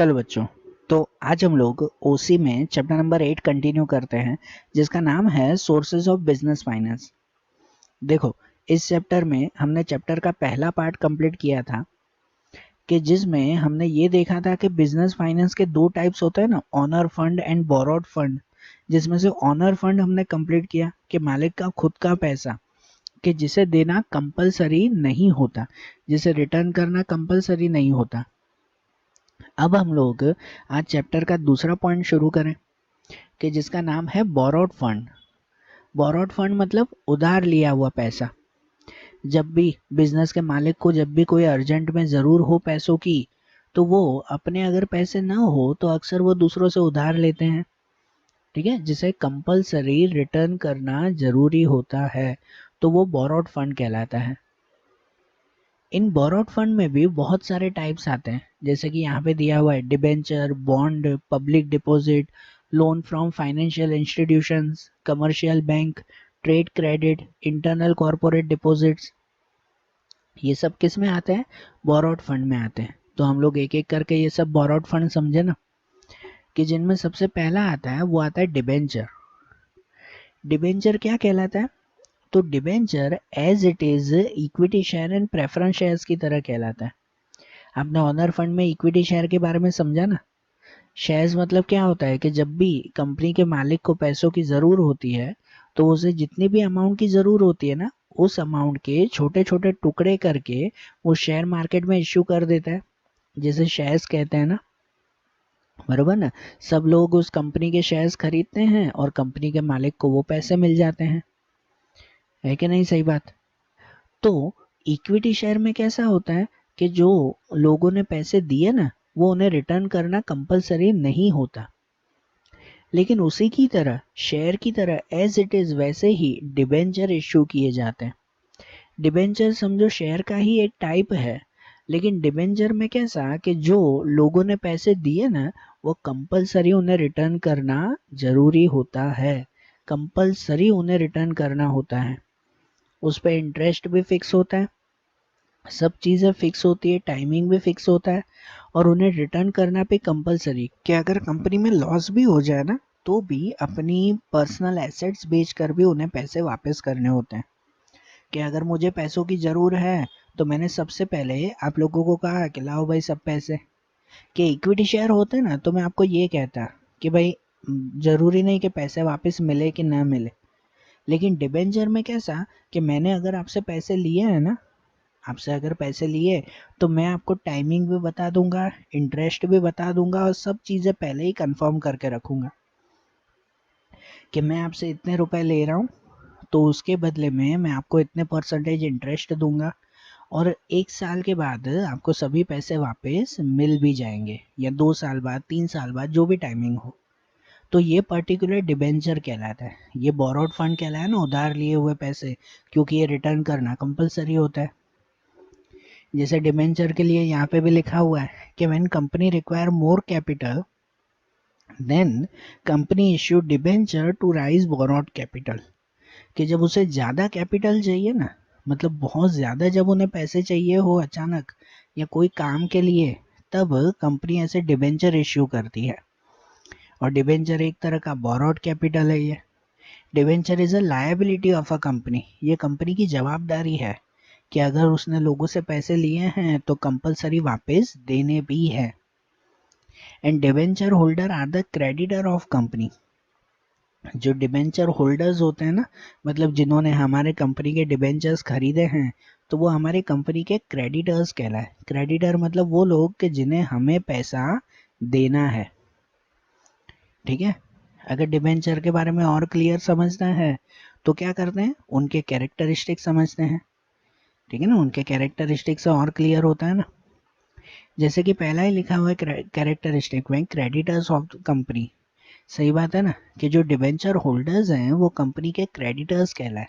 चलो बच्चों, तो आज हम लोग ओसी में चैप्टर नंबर 8 कंटिन्यू करते हैं, जिसका नाम है सोर्सेज ऑफ बिजनेस फाइनेंस। देखो, इस चैप्टर में हमने चैप्टर का पहला पार्ट कंप्लीट किया था कि जिसमें हमने ये देखा था कि बिजनेस फाइनेंस के दो टाइप्स होते हैं ना, owner fund and borrowed fund. जिसमें से ऑनर फंड हमने कंप्लीट किया कि मालिक का खुद का पैसा, कि जिसे देना कंपलसरी नहीं होता, जिसे रिटर्न करना कंपलसरी नहीं होता। अब हम लोग आज चैप्टर का दूसरा पॉइंट शुरू करें कि जिसका नाम है बोरोड फंड। बोरोड फंड मतलब उधार लिया हुआ पैसा। जब भी बिजनेस के मालिक को जब भी कोई अर्जेंट में ज़रूर हो पैसों की, तो वो अपने अगर पैसे ना हो तो अक्सर वो दूसरों से उधार लेते हैं, ठीक है, जिसे कंपलसरी रिटर्न करना ज़रूरी होता है, तो वो बोरोड फंड कहलाता है। इन बोरोड फंड में भी बहुत सारे टाइप्स आते हैं, जैसे कि यहाँ पे दिया हुआ है debenture, bond, public deposit, loan from financial institutions, commercial bank, trade credit, internal corporate deposits. ये सब किस में आते हैं? बोरोड फंड में आते हैं। तो हम लोग एक एक करके ये सब बोरोड फंड समझे ना, कि जिनमें सबसे पहला आता है वो आता है डिबेंचर। डिबेंचर क्या कहलाता है? तो debenture as it is equity share and preference shares की तरह कहलाता है। आपने ऑनर फंड में इक्विटी शेयर के बारे में समझा ना। शेयर्स मतलब क्या होता है कि जब भी कंपनी के मालिक को पैसों की ज़रूर होती है, तो उसे जितनी भी अमाउंट की ज़रूर होती है ना, उस अमाउंट के छोटे छोटे टुकड़े करके वो शेयर मार्केट में इश्यू कर देता है, जिसे शेयर्स कहते हैं ना। बरोबर ना। सब लोग उस कंपनी के शेयर्स खरीदते हैं और कंपनी के मालिक को वो पैसे मिल जाते हैं, है कि नहीं? सही बात। तो इक्विटी शेयर में कैसा होता है कि जो लोगों ने पैसे दिए ना, वो उन्हें रिटर्न करना कंपलसरी नहीं होता। लेकिन उसी की तरह, शेयर की तरह एज इट इज वैसे ही डिबेंचर इश्यू किए जाते हैं। डिबेंचर समझो शेयर का ही एक टाइप है, लेकिन डिबेंचर में कैसा कि जो लोगों ने पैसे दिए ना, वो कंपलसरी उन्हें रिटर्न करना जरूरी होता है। कंपलसरी उन्हें रिटर्न करना होता है। उस पर इंटरेस्ट भी फिक्स होता है, सब चीज़ें फिक्स होती है, टाइमिंग भी फिक्स होता है, और उन्हें रिटर्न करना भी कंपलसरी। कि अगर कंपनी में लॉस भी हो जाए ना, तो भी अपनी पर्सनल एसेट्स बेचकर भी उन्हें पैसे वापस करने होते हैं। कि अगर मुझे पैसों की ज़रूर है, तो मैंने सबसे पहले आप लोगों को कहा कि लाओ भाई सब पैसे। कि इक्विटी शेयर होते ना, तो मैं आपको ये कहता कि भाई ज़रूरी नहीं कि पैसे वापस मिले कि ना मिले। लेकिन डिबेंचर में कैसा कि मैंने अगर आपसे पैसे लिए हैं ना, आपसे अगर पैसे लिए, तो मैं आपको टाइमिंग भी बता दूंगा, इंटरेस्ट भी बता दूंगा, और सब चीज़ें पहले ही कंफर्म करके रखूंगा कि मैं आपसे इतने रुपए ले रहा हूँ, तो उसके बदले में मैं आपको इतने परसेंटेज इंटरेस्ट दूंगा, और 1 साल के बाद आपको सभी पैसे वापस मिल भी जाएंगे, या 2 साल बाद, 3 साल बाद, जो भी टाइमिंग हो। तो ये पर्टिकुलर डिबेंचर कहलाता है। ये बोरोड फंड कहलाता है ना, उधार लिए हुए पैसे, क्योंकि ये रिटर्न करना कंपलसरी होता है। जैसे डिबेंचर के लिए यहाँ पे भी लिखा हुआ है कि when company require more capital, then company issue debenture to raise borrowed capital. कि जब उसे ज़्यादा कैपिटल चाहिए ना, मतलब बहुत ज़्यादा जब उन्हें पैसे चाहिए हो अचानक या कोई काम के लिए, तब कंपनी ऐसे डिबेंचर इश्यू करती है। और डिबेंचर एक तरह का बोरोड कैपिटल है। ये debenture is a liability of a company. ये कंपनी की जवाबदारी है कि अगर उसने लोगों से पैसे लिए हैं तो कंपलसरी वापस देने भी है। And debenture holder are the creditor of company. जो डिबेंचर होल्डर्स होते हैं ना, मतलब जिन्होंने हमारे कंपनी के डिबेंचर्स खरीदे हैं, तो वो हमारे कंपनी के क्रेडिटर्स कहलाए। क्रेडिटर मतलब वो लोग कि जिन्हें हमें पैसा देना है, ठीक है। अगर डिबेंचर के बारे में और क्लियर समझना है, तो क्या करते हैं, उनके कैरेक्टरिस्टिक समझते हैं, ठीक है ना। उनके कैरेक्टरिस्टिक से और क्लियर होता है ना। जैसे कि पहला ही लिखा हुआ है कैरेक्टरिस्टिक में, क्रेडिटर्स ऑफ कंपनी। सही बात है ना, कि जो डिबेंचर होल्डर्स हैं वो कंपनी के क्रेडिटर्स कहलाए।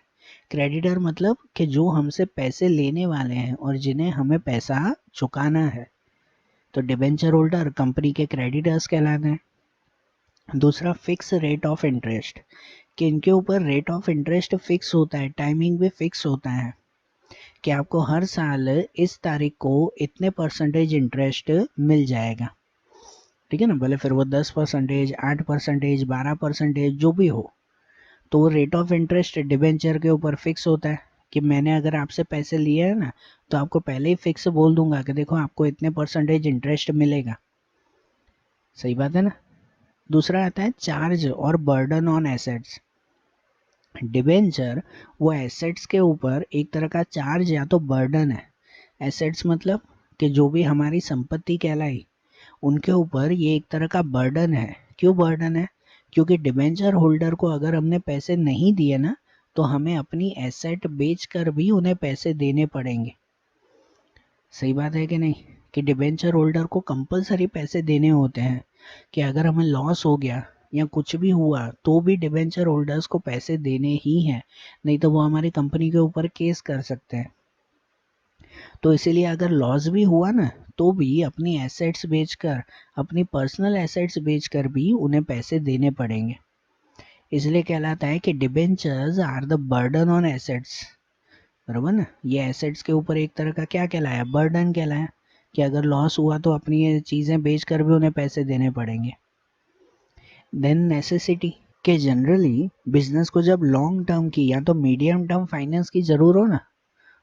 क्रेडिटर मतलब कि जो हमसे पैसे लेने वाले हैं और जिन्हें हमें पैसा चुकाना है, तो डिबेंचर होल्डर कंपनी के क्रेडिटर्स कहलाते हैं। दूसरा, फिक्स रेट ऑफ इंटरेस्ट, कि इनके ऊपर रेट ऑफ इंटरेस्ट फिक्स होता है, टाइमिंग भी फिक्स होता है, कि आपको हर साल इस तारीख को इतने परसेंटेज इंटरेस्ट मिल जाएगा। ठीक है ना, भले फिर वो 10%, 8%, 12% जो भी हो, तो वो रेट ऑफ इंटरेस्ट डिबेंचर के ऊपर फिक्स होता है कि मैंने अगर आपसे पैसे लिए हैं ना, तो आपको पहले ही फिक्स बोल दूंगा कि देखो आपको इतने परसेंटेज इंटरेस्ट मिलेगा। सही बात है ना। दूसरा आता है चार्ज और बर्डन ऑन एसेट्स। डिबेंचर वो एसेट्स के ऊपर एक तरह का चार्ज या तो बर्डन है। एसेट्स मतलब कि जो भी हमारी संपत्ति कहलाई, उनके ऊपर ये एक तरह का बर्डन है। क्यों बर्डन है? क्योंकि डिबेंचर होल्डर को अगर हमने पैसे नहीं दिए ना, तो हमें अपनी एसेट बेचकर भी उन्हें पैसे देने पड़ेंगे। सही बात है कि नहीं, कि डिबेंचर होल्डर को कंपलसरी पैसे देने होते हैं, कि अगर हमें लॉस हो गया या कुछ भी हुआ तो भी डिबेंचर होल्डर्स को पैसे देने ही हैं, नहीं तो वो हमारी कंपनी के ऊपर केस कर सकते हैं। तो इसीलिए अगर लॉस भी हुआ ना, तो भी अपनी एसेट्स बेचकर, अपनी पर्सनल एसेट्स बेचकर भी उन्हें पैसे देने पड़ेंगे। इसलिए कहलाता है कि debentures are the burden on assets. बराबर ना, ये एसेट्स के ऊपर एक तरह का क्या कहलाया, बर्डन कहलाया, कि अगर लॉस हुआ तो अपनी ये चीज़ें बेचकर भी उन्हें पैसे देने पड़ेंगे। देन नेसेसिटी, के जनरली बिजनेस को जब लॉन्ग टर्म की या तो मीडियम टर्म फाइनेंस की ज़रूर हो ना,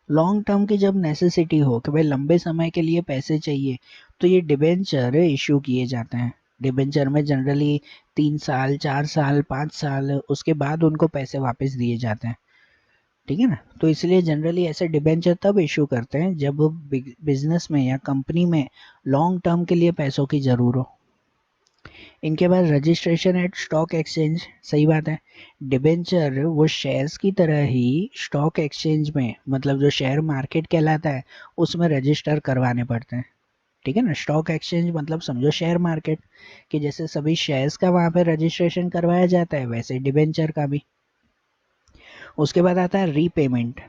लॉन्ग टर्म की जब नेसेसिटी हो कि भाई लंबे समय के लिए पैसे चाहिए, तो ये डिबेंचर इशू किए जाते हैं। डिबेंचर में जनरली 3 साल, 4 साल, 5 साल, उसके बाद उनको पैसे वापस दिए जाते हैं। ठीक है ना, तो इसलिए जनरली ऐसे डिबेंचर तब इशू करते हैं जब बिजनेस में या कंपनी में लॉन्ग टर्म के लिए पैसों की ज़रूर हो। इनके बाद रजिस्ट्रेशन एट स्टॉक एक्सचेंज। सही बात है, डिबेंचर वो शेयर्स की तरह ही स्टॉक एक्सचेंज में, मतलब जो शेयर मार्केट कहलाता है, उसमें रजिस्टर करवाने पड़ते हैं। ठीक है ना, स्टॉक एक्सचेंज मतलब समझो शेयर मार्केट, कि जैसे सभी शेयर्स का वहाँ पे रजिस्ट्रेशन करवाया जाता है, वैसे डिबेंचर का भी। उसके बाद आता है रीपेमेंट।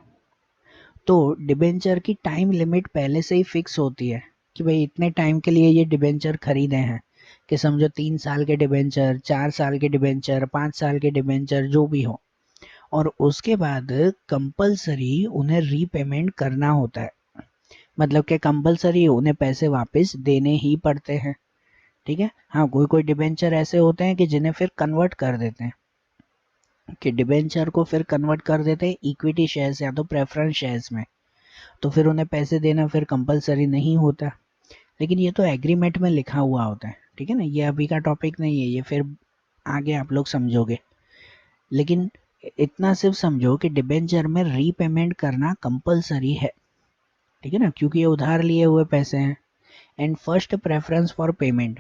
तो डिबेंचर की टाइम लिमिट पहले से ही फिक्स होती है कि भाई इतने टाइम के लिए ये डिबेंचर खरीदे हैं, कि समझो 3 साल के डिबेंचर, 4 साल के डिबेंचर, 5 साल के डिबेंचर जो भी हो, और उसके बाद कंपलसरी उन्हें रीपेमेंट करना होता है। मतलब कि कंपलसरी उन्हें पैसे वापस देने ही पड़ते हैं। ठीक है, हाँ कोई कोई डिबेंचर ऐसे होते हैं कि जिन्हें फिर कन्वर्ट कर देते हैं, कि डिबेंचर को फिर कन्वर्ट कर देते हैं इक्विटी शेयर्स या तो प्रेफरेंस शेयर्स में, तो फिर उन्हें पैसे देना फिर कंपलसरी नहीं होता। लेकिन ये तो एग्रीमेंट में लिखा हुआ होता है। ठीक है ना, ये अभी का टॉपिक नहीं है, ये फिर आगे आप लोग समझोगे। लेकिन इतना सिर्फ समझो कि डिबेंचर में रीपेमेंट करना कंपलसरी है। ठीक है ना, क्योंकि ये उधार लिए हुए पैसे हैं। And first preference for payment,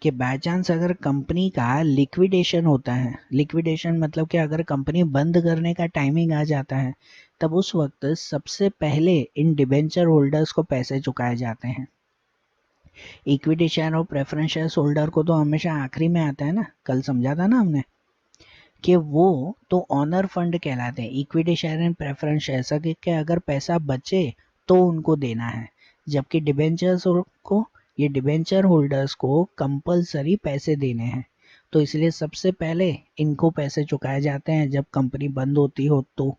कि बाय चांस अगर कंपनी का लिक्विडेशन होता है, लिक्विडेशन मतलब कि अगर कंपनी बंद करने का टाइमिंग आ जाता है, तब उस वक्त सबसे पहले इन डिबेंचर होल्डर्स को पैसे चुकाए जाते हैं। इक्विटी शेयर और प्रेफरेंस शेयर होल्डर को तो हमेशा आखिरी में आता है ना, कल समझा था ना हमने, कि वो तो ऑनर फंड कहलाते हैं। Equity share and preference share के अगर पैसा बचे तो उनको देना है, जबकि डिबेंचर्स को, ये डिबेंचर होल्डर्स को कंपलसरी पैसे देने हैं। तो इसलिए सबसे पहले इनको पैसे चुकाए जाते हैं जब कंपनी बंद होती हो तो।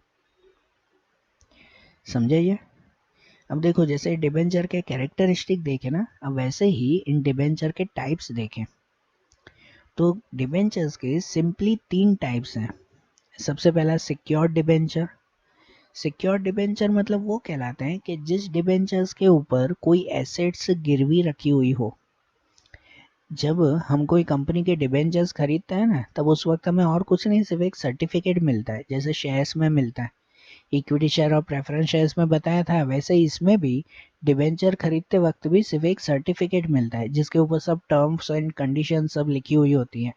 समझे ये? अब देखो, जैसे डिबेंचर के कैरेक्टरिस्टिक देखे ना, अब वैसे ही इन डिबेंचर के टाइप्स देखें तो डिबेंचर्स के सिंपली 3 टाइप्स हैं। सबसे पहला सिक्योर्ड डिबेंचर। सिक्योर्ड डिबेंचर मतलब वो कहलाते हैं कि जिस डिबेंचर्स के ऊपर कोई एसेट्स गिरवी रखी हुई हो। जब हम कोई कंपनी के डिबेंचर्स खरीदते हैं ना, तब उस वक्त हमें और कुछ नहीं, सिर्फ एक सर्टिफिकेट मिलता है, जैसे शेयर्स में मिलता है। इक्विटी शेयर और प्रेफरेंस शेयर्स में बताया था, वैसे ही इसमें भी डिबेंचर खरीदते वक्त भी सिर्फ एक सर्टिफिकेट मिलता है, जिसके ऊपर सब टर्म्स एंड कंडीशन सब लिखी हुई होती हैं।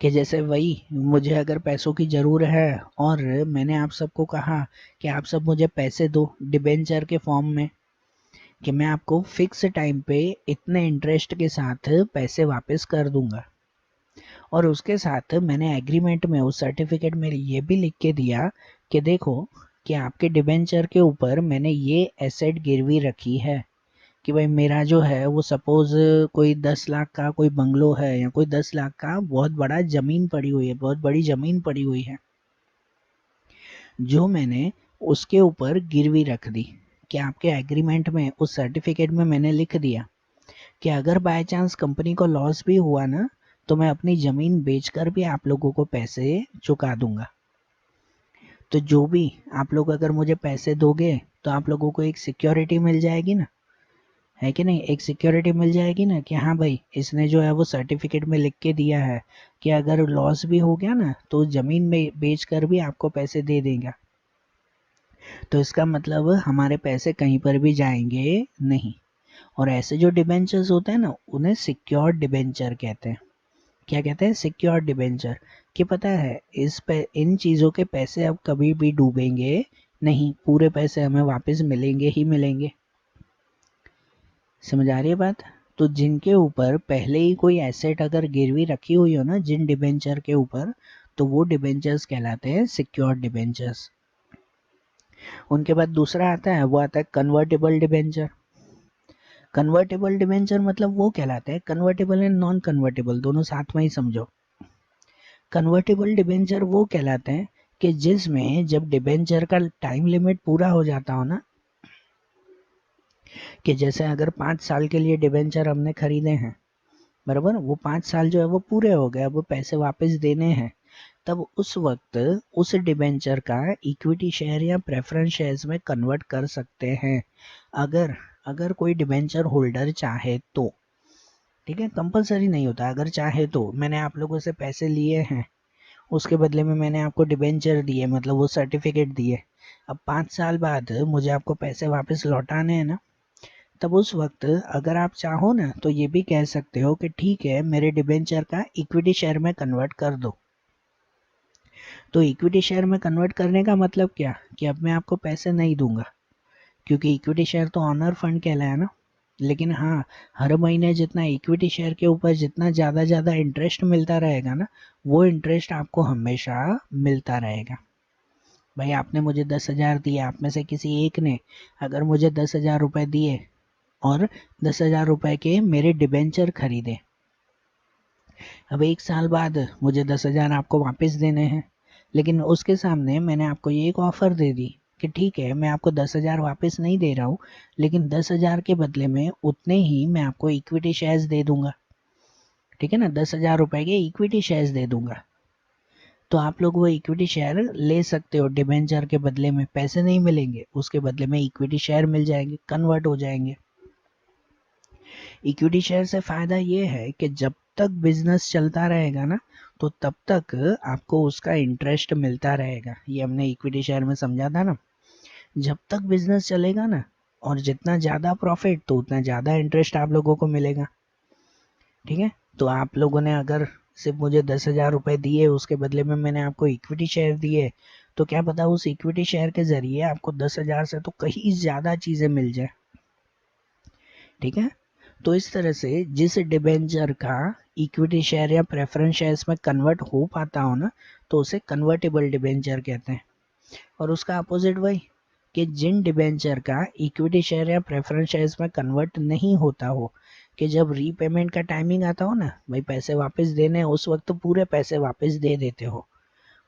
कि जैसे वही, मुझे अगर पैसों की ज़रूरत है और मैंने आप सबको कहा कि आप सब मुझे पैसे दो डिबेंचर के फॉर्म में, कि मैं आपको फिक्स टाइम पे इतने इंटरेस्ट के साथ पैसे वापस कर दूंगा, और उसके साथ मैंने एग्रीमेंट में, उस सर्टिफिकेट में ये भी लिख के दिया कि देखो कि आपके डिबेंचर के ऊपर मैंने ये एसेट गिरवी रखी है, कि भाई मेरा जो है वो सपोज कोई 10 लाख का कोई बंगलो है, या कोई 10 लाख का बहुत बड़ा ज़मीन पड़ी हुई है, बहुत बड़ी ज़मीन पड़ी हुई है, जो मैंने उसके ऊपर गिरवी रख दी। कि आपके एग्रीमेंट में, उस सर्टिफिकेट में मैंने लिख दिया कि अगर बाय चांस कंपनी को लॉस भी हुआ ना, तो मैं अपनी ज़मीन बेचकर भी आप लोगों को पैसे चुका दूंगा। तो जो भी आप लोग अगर मुझे पैसे दोगे तो आप लोगों को एक सिक्योरिटी मिल जाएगी ना, है कि नहीं? एक सिक्योरिटी मिल जाएगी ना कि हाँ भाई, इसने जो है वो सर्टिफिकेट में लिख के दिया है कि अगर लॉस भी हो गया ना तो ज़मीन में बेच कर भी आपको पैसे दे देगा। तो इसका मतलब हमारे पैसे कहीं पर भी जाएंगे नहीं। और ऐसे जो डिबेंचर्स होते हैं ना, उन्हें सिक्योर्ड डिबेंचर कहते हैं। क्या कहते हैं? Secured debenture. कि पता है इन चीज़ों के पैसे अब कभी भी डूबेंगे नहीं, पूरे पैसे हमें वापस मिलेंगे ही मिलेंगे। समझ आ रही है बात? तो जिनके ऊपर पहले ही कोई एसेट अगर गिरवी रखी हुई हो ना, जिन डिबेंचर के ऊपर, तो वो डिबेंचर्स कहलाते हैं सिक्योर्ड डिबेंचर्स। उनके बाद दूसरा आता है, वो आता है कन्वर्टेबल डिबेंचर। कन्वर्टेबल डिबेंचर मतलब वो कहलाते हैं, कन्वर्टेबल एंड नॉन कन्वर्टेबल दोनों साथ में ही समझो। कन्वर्टेबल डिबेंचर वो कहलाते हैं कि जिसमें जब डिबेंचर का टाइम लिमिट पूरा हो जाता हो ना, कि जैसे अगर 5 साल के लिए डिबेंचर हमने खरीदे हैं, बराबर, वो 5 साल जो है वो पूरे हो गए, अब वो पैसे वापस देने हैं, तब उस वक्त उस डिबेंचर का इक्विटी शेयर या प्रेफरेंस शेयर्स में कन्वर्ट कर सकते हैं, अगर अगर कोई डिबेंचर होल्डर चाहे तो। ठीक है, कंपलसरी नहीं होता, अगर चाहे तो। मैंने आप लोगों से पैसे लिए हैं, उसके बदले में मैंने आपको डिबेंचर दिए, मतलब वो सर्टिफिकेट दिए। अब 5 साल बाद मुझे आपको पैसे वापस लौटाने हैं ना, तब उस वक्त अगर आप चाहो ना तो ये भी कह सकते हो कि ठीक है, मेरे डिबेंचर का इक्विटी शेयर में कन्वर्ट कर दो। तो इक्विटी शेयर में कन्वर्ट करने का मतलब क्या, कि अब मैं आपको पैसे नहीं दूंगा, क्योंकि इक्विटी शेयर तो ऑनर फंड कहलाया ना। लेकिन हाँ, हर महीने जितना इक्विटी शेयर के ऊपर जितना ज़्यादा इंटरेस्ट मिलता रहेगा ना, वो इंटरेस्ट आपको हमेशा मिलता रहेगा। भाई आपने मुझे 10,000 दिए, आप में से किसी एक ने अगर मुझे 10,000 रुपये दिए और 10,000 रुपये के मेरे डिबेंचर खरीदे, अब 1 साल बाद मुझे 10,000 आपको वापस देने हैं, लेकिन उसके सामने मैंने आपको ये एक ऑफ़र दे दी कि ठीक है, मैं आपको 10,000 वापस नहीं दे रहा हूँ, लेकिन 10,000 के बदले में उतने ही मैं आपको इक्विटी शेयर्स दे दूंगा। ठीक है ना, 10,000 रुपये के इक्विटी शेयर्स दे दूंगा। तो आप लोग वो इक्विटी शेयर ले सकते हो, डिबेंचर के बदले में पैसे नहीं मिलेंगे, उसके बदले में इक्विटी शेयर मिल जाएंगे, कन्वर्ट हो जाएंगे। इक्विटी शेयर से फ़ायदा ये है कि जब तक बिजनेस चलता रहेगा ना, तो तब तक आपको उसका इंटरेस्ट मिलता रहेगा। ये हमने इक्विटी शेयर में समझा था ना। जब तक बिजनेस चलेगा ना, और जितना ज़्यादा प्रॉफिट तो उतना ज़्यादा इंटरेस्ट आप लोगों को मिलेगा। ठीक है, तो आप लोगों ने अगर सिर्फ मुझे 10,000 रुपये दिए, उसके बदले में मैंने आपको इक्विटी शेयर दिए, तो क्या पता उस इक्विटी शेयर के ज़रिए आपको 10,000 से तो कहीं ज़्यादा चीज़ें मिल जाए। ठीक है, तो इस तरह से जिस डिबेंचर का इक्विटी शेयर या प्रेफरेंस शेयर्स में कन्वर्ट हो पाता हो ना, तो उसे कन्वर्टेबल डिबेंचर कहते हैं। और उसका अपोजिट वही, कि जिन डिबेंचर का इक्विटी शेयर या प्रेफरेंस शेयर्स में कन्वर्ट नहीं होता हो, कि जब रीपेमेंट का टाइमिंग आता हो ना, भाई पैसे वापस देने, उस वक्त पूरे पैसे वापस दे देते हो,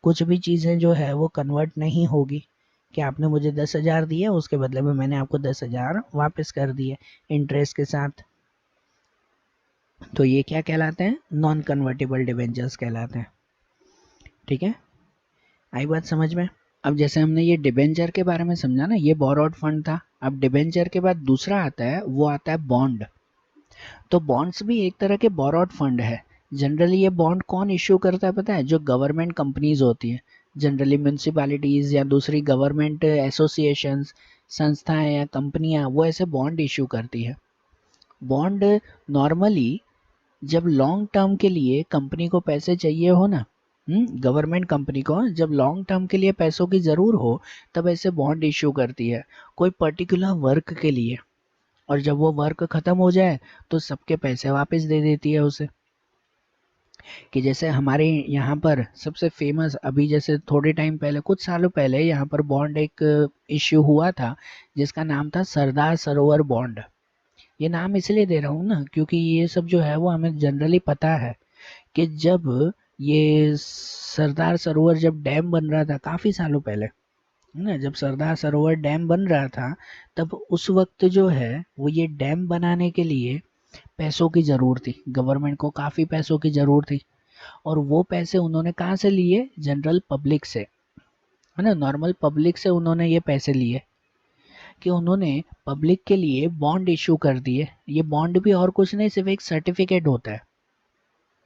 कुछ भी चीज़ें जो है वो कन्वर्ट नहीं होगी, कि आपने मुझे 10,000 दिए, उसके बदले में मैंने आपको 10,000 वापस कर दिए इंटरेस्ट के साथ। तो ये क्या कहलाते हैं? नॉन कन्वर्टेबल डिबेंचर्स कहलाते हैं। ठीक है, आई बात समझ में? अब जैसे हमने ये डिबेंचर के बारे में समझा ना, ये बोरोड फंड था। अब डिबेंचर के बाद दूसरा आता है, वो आता है बॉन्ड। तो बॉन्ड्स भी एक तरह के बोरोड फंड है। जनरली ये बॉन्ड कौन इश्यू करता है पता है? जो गवर्नमेंट कंपनीज होती हैं, जनरली म्यूनसिपैलिटीज़ या दूसरी गवर्नमेंट एसोसिएशंस, संस्थाएं या कंपनियां, वो ऐसे बॉन्ड इश्यू करती है। बॉन्ड नॉर्मली जब लॉन्ग टर्म के लिए कंपनी को पैसे चाहिए हो ना, गवर्नमेंट कंपनी को जब लॉन्ग टर्म के लिए पैसों की ज़रूर हो, तब ऐसे बॉन्ड इश्यू करती है कोई पर्टिकुलर वर्क के लिए। और जब वो वर्क ख़त्म हो जाए तो सबके पैसे वापस दे देती है उसे। कि जैसे हमारे यहाँ पर सबसे फेमस, अभी जैसे थोड़े टाइम पहले, कुछ सालों पहले यहाँ पर बॉन्ड एक इश्यू हुआ था, जिसका नाम था सरदार सरोवर बॉन्ड। ये नाम इसलिए दे रहा हूँ ना, क्योंकि ये सब जो है वो हमें जनरली पता है कि जब ये सरदार सरोवर जब डैम बन रहा था काफ़ी सालों पहले, है ना, जब सरदार सरोवर डैम बन रहा था, तब उस वक्त जो है वो ये डैम बनाने के लिए पैसों की ज़रूरत थी, गवर्नमेंट को काफ़ी पैसों की ज़रूरत थी, और वो पैसे उन्होंने कहाँ से लिए? जनरल पब्लिक से, है ना, नॉर्मल पब्लिक से उन्होंने ये पैसे लिए कि उन्होंने पब्लिक के लिए बॉन्ड इशू कर दिए। ये बॉन्ड भी और कुछ नहीं, सिर्फ एक सर्टिफिकेट होता है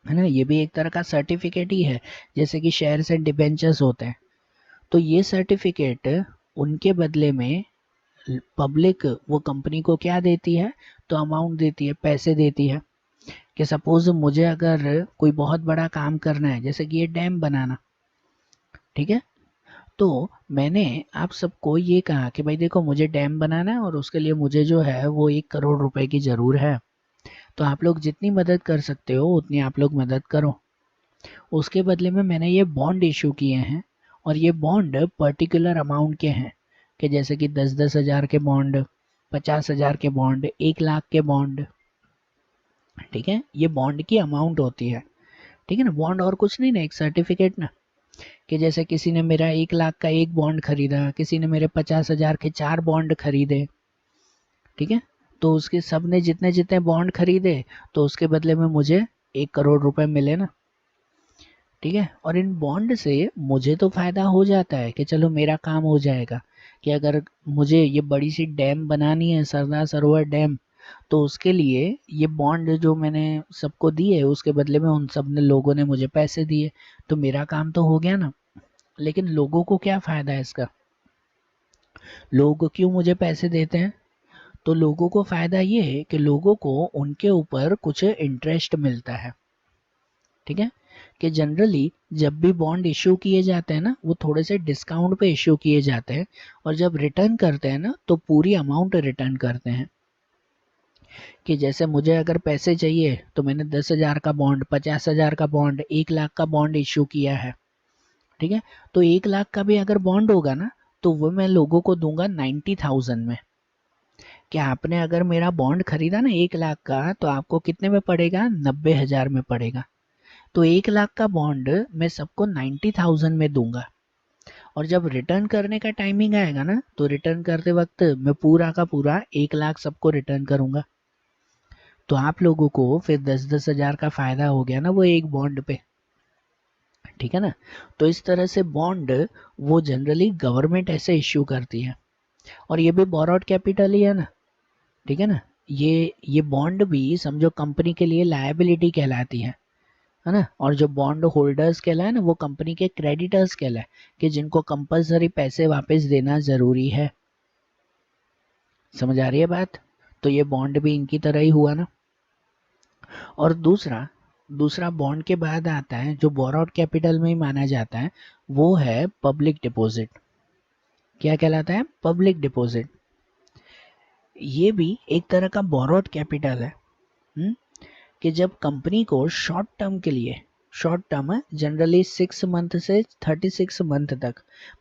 ना, ये भी एक तरह का सर्टिफिकेट ही है, जैसे कि शेयर्स एंड डिबेंचर्स होते हैं। तो ये सर्टिफिकेट उनके बदले में पब्लिक वो कंपनी को क्या देती है? तो अमाउंट देती है, पैसे देती है। कि सपोज मुझे अगर कोई बहुत बड़ा काम करना है, जैसे कि ये डैम बनाना, ठीक है, तो मैंने आप सबको ये कहा कि भाई देखो मुझे डैम बनाना है और उसके लिए मुझे जो है वो 1 करोड़ रुपए की ज़रूर है, तो आप लोग जितनी मदद कर सकते हो उतनी आप लोग मदद करो। उसके बदले में मैंने ये बॉन्ड इशू किए हैं, और ये बॉन्ड पर्टिकुलर अमाउंट के हैं, कि जैसे कि 10-10 हज़ार के बॉन्ड, 50 हज़ार के बॉन्ड, 1 लाख के बॉन्ड, ठीक है, ये बॉन्ड की अमाउंट होती है, ठीक है ना। बॉन्ड और कुछ नहीं ना, एक सर्टिफिकेट ना, कि जैसे किसी ने मेरा 1 लाख का एक बॉन्ड खरीदा, किसी ने मेरे 50 हज़ार के 4 बॉन्ड खरीदे, ठीक है, तो उसके सब ने जितने जितने बॉन्ड खरीदे तो उसके बदले में मुझे 1 करोड़ रुपए मिले ना, ठीक है। और इन बॉन्ड से मुझे तो फायदा हो जाता है कि चलो मेरा काम हो जाएगा, कि अगर मुझे ये बड़ी सी डैम बनानी है, सरदार सरोवर डैम, तो उसके लिए ये बॉन्ड जो मैंने सबको दिए उसके बदले में उन सब ने लोगों ने मुझे पैसे दिए, तो मेरा काम तो हो गया ना। लेकिन लोगों को क्या फायदा है इसका? लोग क्यों मुझे पैसे देते हैं? तो लोगों को फायदा ये है कि लोगों को उनके ऊपर कुछ इंटरेस्ट मिलता है, ठीक है, कि जनरली जब भी बॉन्ड इशू किए जाते हैं ना, वो थोड़े से डिस्काउंट पे इशू किए जाते हैं, और जब रिटर्न करते हैं ना तो पूरी अमाउंट रिटर्न करते हैं। कि जैसे मुझे अगर पैसे चाहिए तो मैंने 10 हज़ार का बॉन्ड, 50 हज़ार का बॉन्ड, 1 लाख का बॉन्ड इशू किया है, ठीक है, तो 1 लाख का भी अगर बॉन्ड होगा ना तो वो मैं लोगों को दूंगा 90,000 में। कि आपने अगर मेरा बॉन्ड खरीदा ना 1 लाख का, तो आपको कितने में पड़ेगा? 90 हज़ार में पड़ेगा। तो 1 लाख का बॉन्ड मैं सबको 90,000 में दूंगा, और जब रिटर्न करने का टाइमिंग आएगा ना तो रिटर्न करते वक्त मैं पूरा का पूरा 1 लाख सबको रिटर्न करूंगा। तो आप लोगों को फिर 10-10 हज़ार का फायदा हो गया ना वो एक बॉन्ड पे, ठीक है ना। तो इस तरह से बॉन्ड वो जनरली गवर्नमेंट ऐसे इश्यू करती है, और ये भी बोरोड कैपिटल ही है ना, ठीक है ना। ये बॉन्ड भी समझो कंपनी के लिए लायबिलिटी कहलाती है ना। और जो बॉन्ड होल्डर्स कहलाए ना वो कंपनी के क्रेडिटर्स कहलाए, कि जिनको कंपलसरी पैसे वापस देना जरूरी है। समझ आ रही है बात? तो ये बॉन्ड भी इनकी तरह ही हुआ ना। और दूसरा दूसरा बॉन्ड के बाद आता है जो बोरोड कैपिटल में ही माना जाता है, वो है पब्लिक डिपॉजिट। क्या कहलाता है? Public deposit. ये भी एक तरह का बोरोड कैपिटल है। हुँ? कि जब कंपनी को शॉर्ट टर्म के लिए, शॉर्ट टर्म है जनरली 6 मंथ से 36 मंथ तक,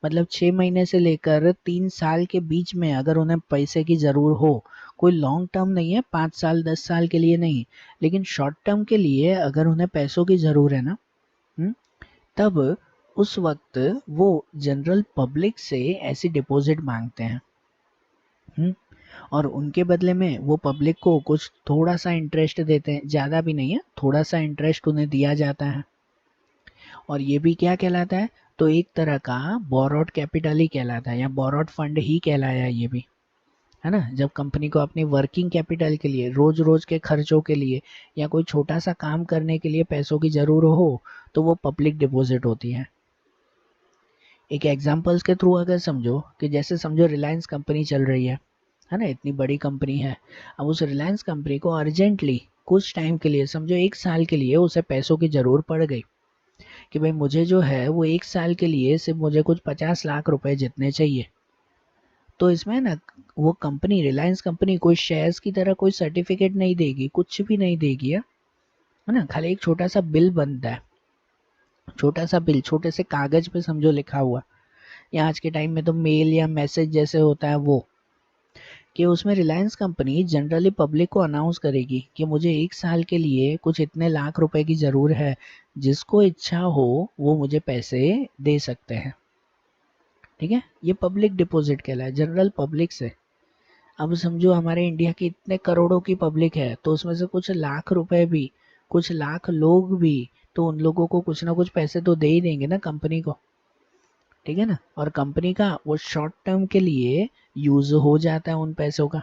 मतलब 6 महीने से लेकर 3 साल के बीच में अगर उन्हें पैसे की ज़रूर हो, कोई लॉन्ग टर्म नहीं है, 5 साल 10 साल के लिए नहीं, लेकिन शॉर्ट टर्म के लिए अगर उन्हें पैसों की ज़रूर है ना, हुँ? तब उस वक्त वो जनरल पब्लिक से ऐसी डिपॉजिट मांगते हैं। हुँ? और उनके बदले में वो पब्लिक को कुछ थोड़ा सा इंटरेस्ट देते हैं, ज़्यादा भी नहीं है, थोड़ा सा इंटरेस्ट उन्हें दिया जाता है। और ये भी क्या कहलाता है? तो एक तरह का बोरोड कैपिटल ही कहलाता है, या बोरोड फंड ही कहलाया ये भी, है ना। जब कंपनी को अपनी वर्किंग कैपिटल के लिए, रोज रोज के खर्चों के लिए, या कोई छोटा सा काम करने के लिए पैसों की ज़रूर हो, तो वो पब्लिक डिपॉजिट होती है। एक एग्जाम्पल्स के थ्रू अगर समझो, कि जैसे समझो रिलायंस कंपनी चल रही है ना, इतनी बड़ी कंपनी है। अब उस रिलायंस कंपनी को अर्जेंटली कुछ टाइम के लिए, समझो 1 साल के लिए उसे पैसों की ज़रूर पड़ गई, कि भाई मुझे जो है वो 1 साल के लिए सिर्फ मुझे कुछ 50 लाख रुपए जितने चाहिए। तो इसमें ना वो कंपनी, रिलायंस कंपनी कोई शेयर्स की तरह कोई सर्टिफिकेट नहीं देगी, कुछ भी नहीं देगी, है ना। खाली एक छोटा सा बिल बनता है, छोटा सा बिल, छोटे से कागज पे समझो लिखा हुआ, या आज के टाइम में तो मेल या मैसेज जैसे होता है वो, कि उसमें रिलायंस कंपनी जनरली पब्लिक को अनाउंस करेगी कि मुझे 1 साल के लिए कुछ इतने लाख रुपए की ज़रूर है, जिसको इच्छा हो वो मुझे पैसे दे सकते हैं, ठीक है। ये पब्लिक डिपॉजिट कहलाए, जनरल पब्लिक से। अब समझो हमारे इंडिया की इतने करोड़ों की पब्लिक है, तो उसमें से कुछ लाख रुपए भी, कुछ लाख लोग भी, तो उन लोगों को कुछ ना कुछ पैसे तो दे ही देंगे ना कंपनी को, ठीक है ना। और कंपनी का वो शॉर्ट टर्म के लिए यूज हो जाता है उन पैसों का,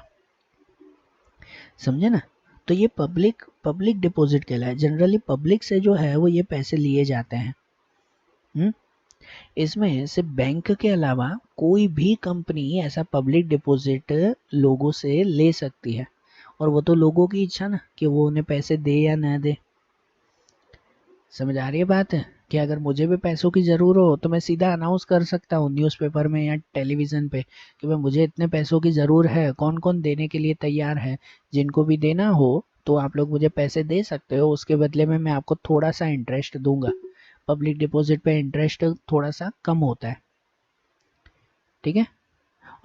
समझे ना। तो ये पब्लिक पब्लिक डिपॉजिट कहलाता है। जनरली पब्लिक से जो है वो ये पैसे लिए जाते हैं। हम्म। इसमें सिर्फ बैंक के अलावा कोई भी कंपनी ऐसा पब्लिक डिपॉजिट लोगों से ले सकती है, और वो तो लोगों की इच्छा ना कि वो उन्हें पैसे दे या ना दे। समझ आ रही है बात है कि अगर मुझे भी पैसों की ज़रूर हो तो मैं सीधा अनाउंस कर सकता हूँ न्यूज़पेपर में या टेलीविज़न पे कि भाई मुझे इतने पैसों की ज़रूर है, कौन कौन देने के लिए तैयार है। जिनको भी देना हो तो आप लोग मुझे पैसे दे सकते हो, उसके बदले में मैं आपको थोड़ा सा इंटरेस्ट दूंगा। पब्लिक डिपॉजिट पे इंटरेस्ट थोड़ा सा कम होता है, ठीक है।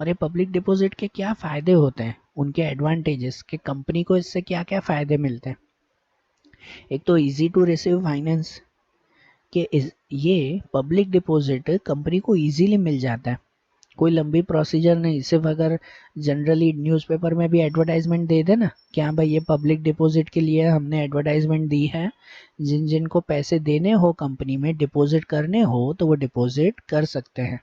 और ये पब्लिक डिपॉजिट के क्या फ़ायदे होते हैं, उनके एडवांटेजेस, कि कंपनी को इससे क्या क्या फ़ायदे मिलते हैं। एक तो इजी टू रिसीव फाइनेंस, कि ये पब्लिक डिपॉजिट कंपनी को इजीली मिल जाता है, कोई लंबी प्रोसीजर नहीं। सिर्फ अगर जनरली न्यूज़पेपर में भी एडवर्टाइजमेंट दे दे ना कि हाँ भाई ये पब्लिक डिपॉजिट के लिए हमने एडवर्टाइजमेंट दी है, जिन जिन को पैसे देने हो कंपनी में डिपॉजिट करने हो तो वो डिपॉजिट कर सकते हैं,